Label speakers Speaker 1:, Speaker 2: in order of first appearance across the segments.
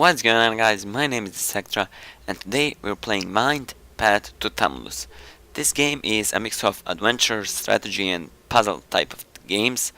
Speaker 1: What's going on, guys? My name is Disectra, and today we're playing Mind Path to Thalamus. This game is a mix of adventure, strategy and puzzle type of games.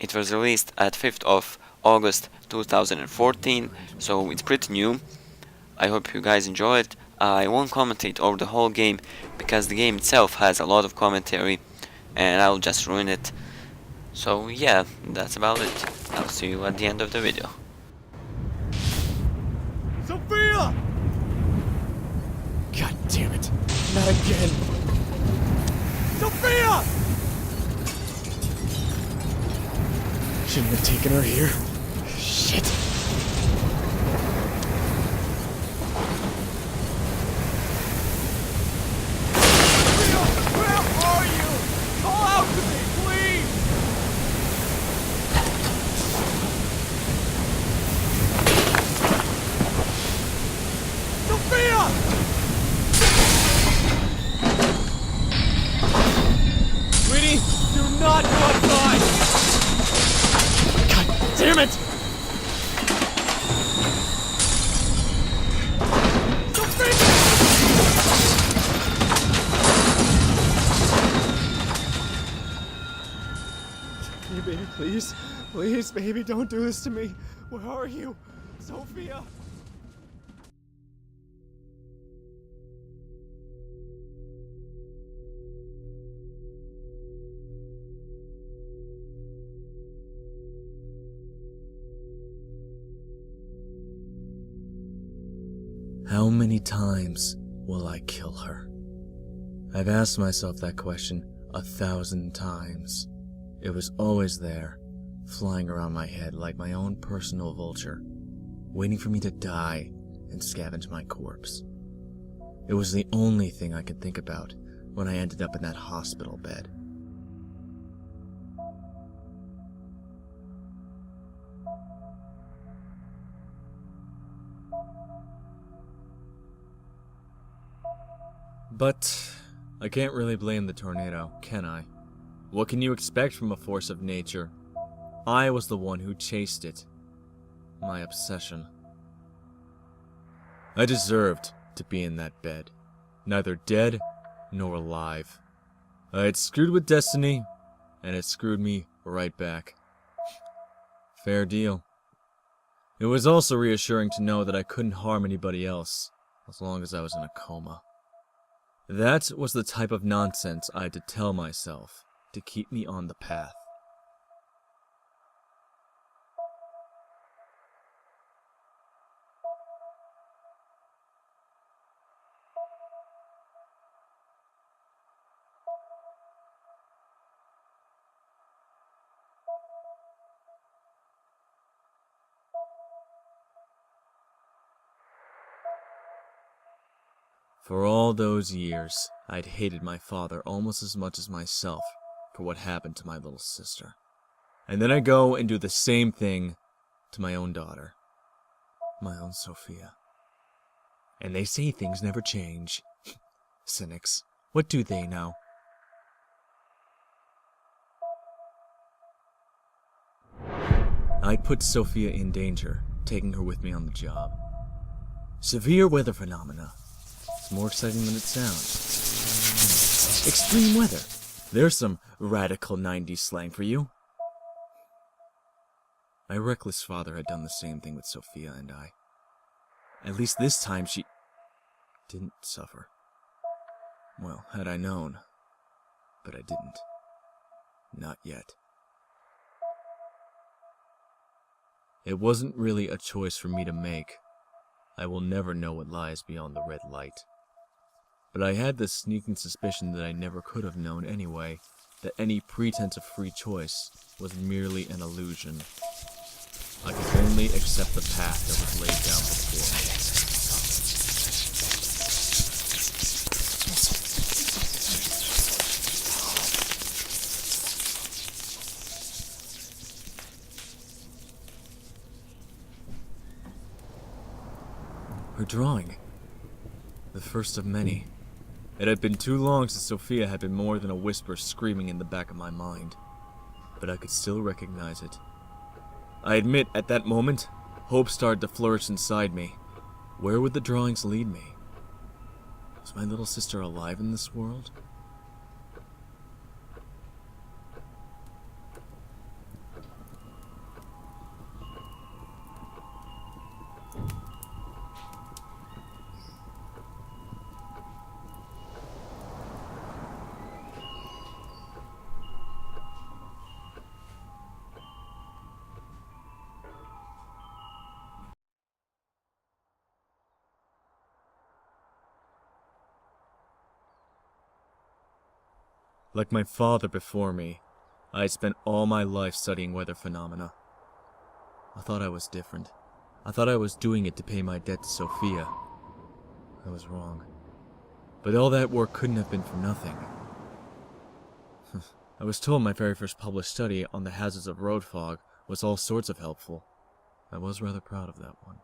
Speaker 1: It was released at 5th of August 2014, so it's pretty new. I hope you guys enjoy it. I won't commentate over the whole game because the game itself has a lot of commentary and I'll just ruin it. So yeah, that's about it. I'll see you at the end of the video.
Speaker 2: Sophia! God damn it. Not again. Sophia! Shouldn't have taken her here. Shit. Sophia, where are you? Call out to me, please! Sophia! Sweetie, do not go outside! God damn it! Sophia! Hey, baby, please. Please, baby, don't do this to me. Where are you? Sophia!
Speaker 3: How many times will I kill her? I've asked myself that question 1,000 times. It was always there, flying around my head like my own personal vulture, waiting for me to die and scavenge my corpse. It was the only thing I could think about when I ended up in that hospital bed. But I can't really blame the tornado, can I? What can you expect from a force of nature? I was the one who chased it. My obsession. I deserved to be in that bed, neither dead nor alive. I had screwed with destiny, and it screwed me right back. Fair deal. It was also reassuring to know that I couldn't harm anybody else, as long as I was in a coma. That was the type of nonsense I had to tell myself to keep me on the path. For all those years, I'd hated my father almost as much as myself for what happened to my little sister. And then I go and do the same thing to my own daughter, my own Sophia. And they say things never change. Cynics. What do they know? I'd put Sophia in danger, taking her with me on the job. Severe weather phenomena. It's more exciting than it sounds. Extreme weather. There's some radical 90s slang for you. My reckless father had done the same thing with Sophia and I. At least this time she didn't suffer. Well, had I known. But I didn't. Not yet. It wasn't really a choice for me to make. I will never know what lies beyond the red light. But I had this sneaking suspicion that I never could have known anyway, that any pretense of free choice was merely an illusion. I could only accept the path that was laid down before me. Her drawing. The first of many. It had been too long since Sophia had been more than a whisper screaming in the back of my mind. But I could still recognize it. I admit, at that moment, Hope started to flourish inside me. Where would the drawings lead me? Was my little sister alive in this world? Like my father before me, I had spent all my life studying weather phenomena. I thought I was different. I thought I was doing it to pay my debt to Sophia. I was wrong. But all that work couldn't have been for nothing. I was told my very first published study on the hazards of road fog was all sorts of helpful. I was rather proud of that one.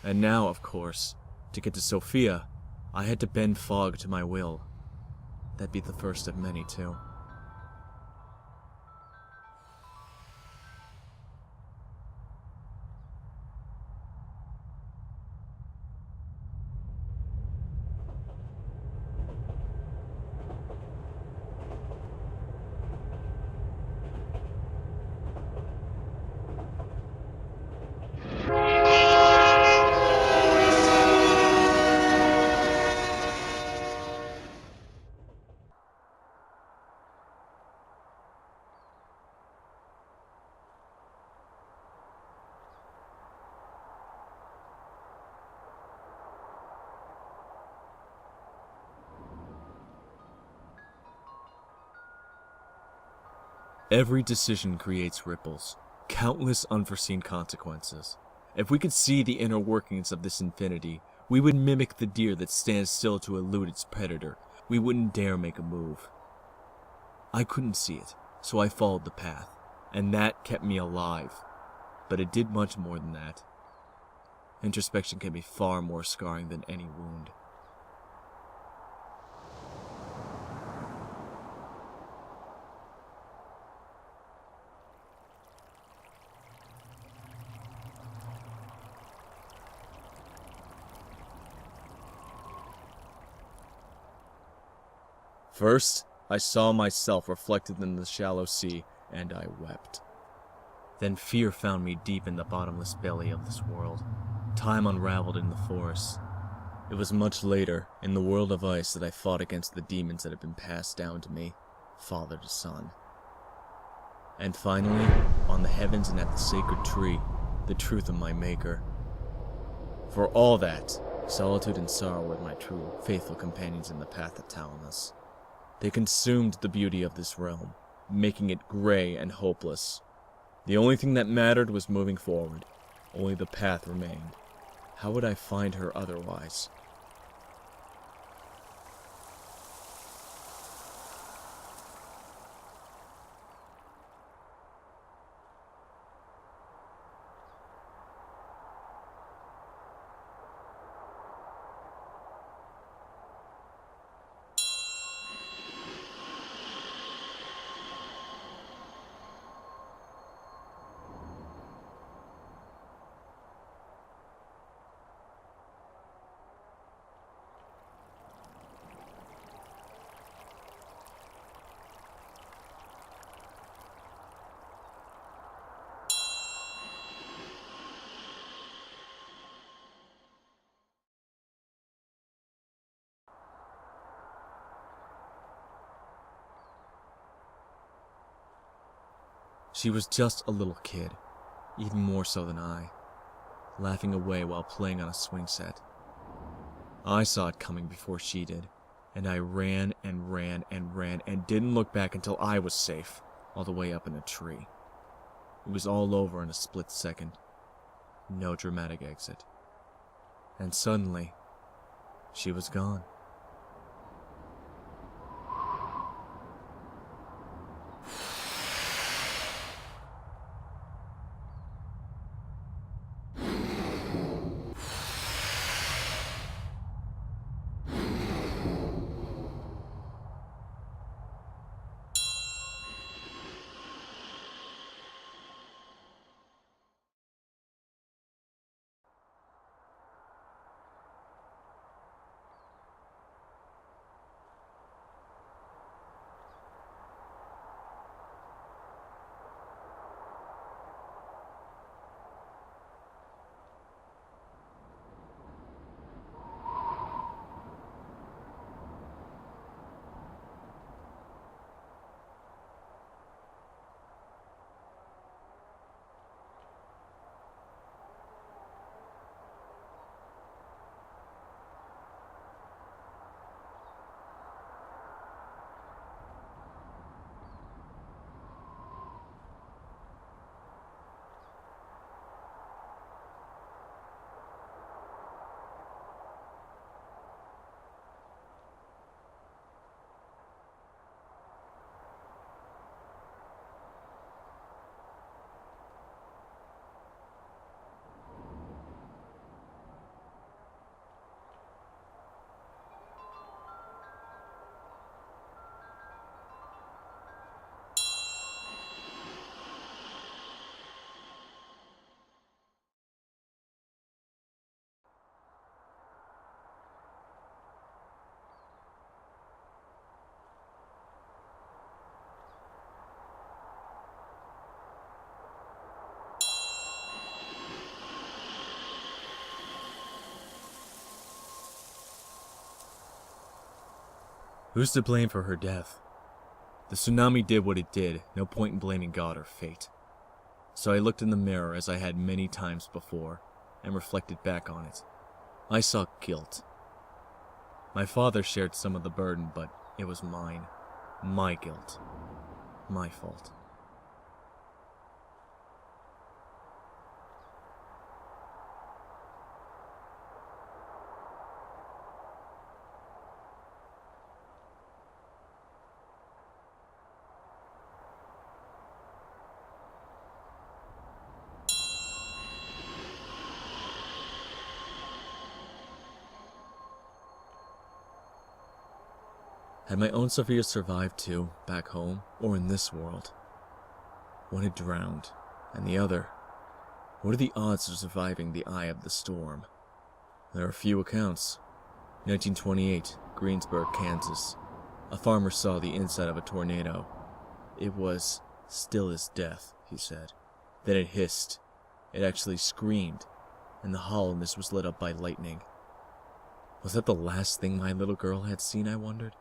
Speaker 3: And now, of course, to get to Sophia, I had to bend fog to my will. That'd be the first of many, too. Every decision creates ripples, countless unforeseen consequences. If we could see the inner workings of this infinity, we would mimic the deer that stands still to elude its predator. We wouldn't dare make a move. I couldn't see it, so I followed the path, and that kept me alive. But it did much more than that. Introspection can be far more scarring than any wound. First, I saw myself reflected in the shallow sea, and I wept. Then fear found me deep in the bottomless belly of this world. Time unraveled in the forest. It was much later, in the world of ice, that I fought against the demons that had been passed down to me, father to son. And finally, on the heavens and at the sacred tree, the truth of my maker. For all that, solitude and sorrow were my true, faithful companions in the path of Thalamus. They consumed the beauty of this realm, making it gray and hopeless. The only thing that mattered was moving forward. Only the path remained. How would I find her otherwise? She was just a little kid, even more so than I, laughing away while playing on a swing set. I saw it coming before she did, and I ran and ran and ran and didn't look back until I was safe, all the way up in a tree. It was all over in a split second. No dramatic exit. And suddenly, she was gone. Who's to blame for her death? The tsunami did what it did, no point in blaming God or fate. So I looked in the mirror as I had many times before, and reflected back on it. I saw guilt. My father shared some of the burden, but it was mine. My guilt. My fault. Had my own Sophia survived too, back home, or in this world? One had drowned, and the other. What are the odds of surviving the eye of the storm? There are few accounts. 1928, Greensburg, Kansas. A farmer saw the inside of a tornado. It was still as death, he said. Then it hissed. It actually screamed, and the hollowness was lit up by lightning. Was that the last thing my little girl had seen, I wondered?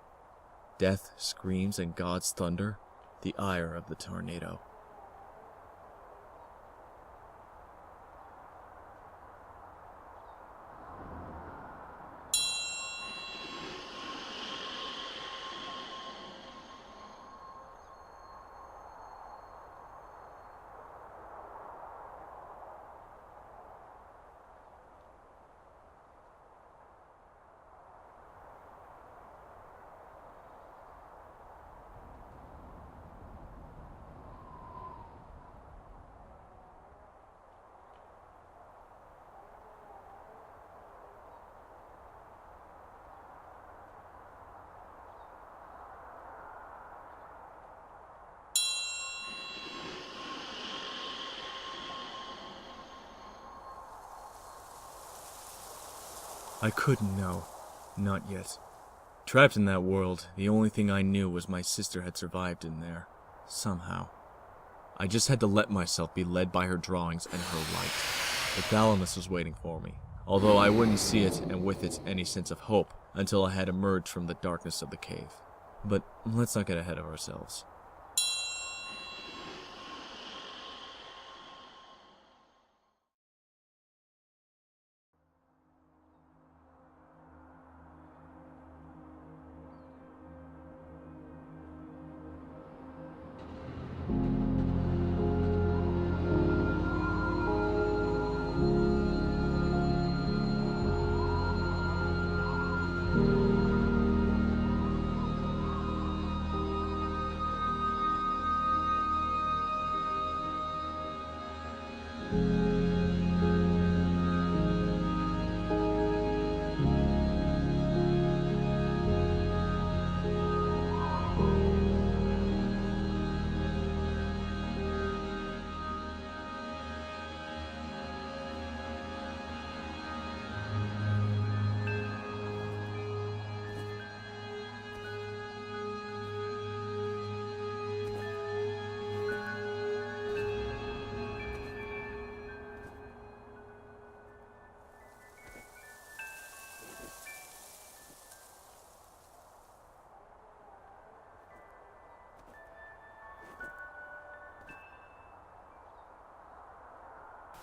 Speaker 3: Death, screams, and God's thunder, the ire of the tornado. I couldn't know. Not yet. Trapped in that world, the only thing I knew was my sister had survived in there. Somehow. I just had to let myself be led by her drawings and her light. The Thalamus was waiting for me, although I wouldn't see it and with it any sense of hope until I had emerged from the darkness of the cave. But let's not get ahead of ourselves.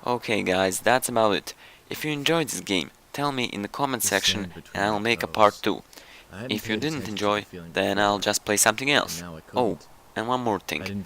Speaker 1: Okay guys, that's about it. If you enjoyed this game, tell me in the comment section and I'll make a part 2. If you didn't enjoy, then I'll just play something else. Oh, and one more thing.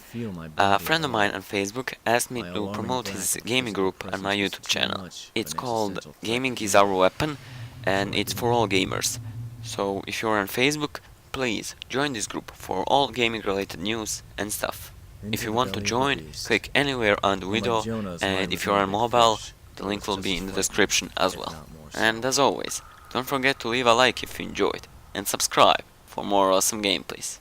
Speaker 1: A friend of mine on Facebook asked me to promote his gaming group on my YouTube channel. It's called Gaming is Our Weapon, and it's for all gamers. So if you're on Facebook, please join this group for all gaming related news and stuff. If you want to join, click anywhere on the video, and if you're on mobile, the link will be in the description as well. And as always, don't forget to leave a like if you enjoyed, and subscribe for more awesome gameplays.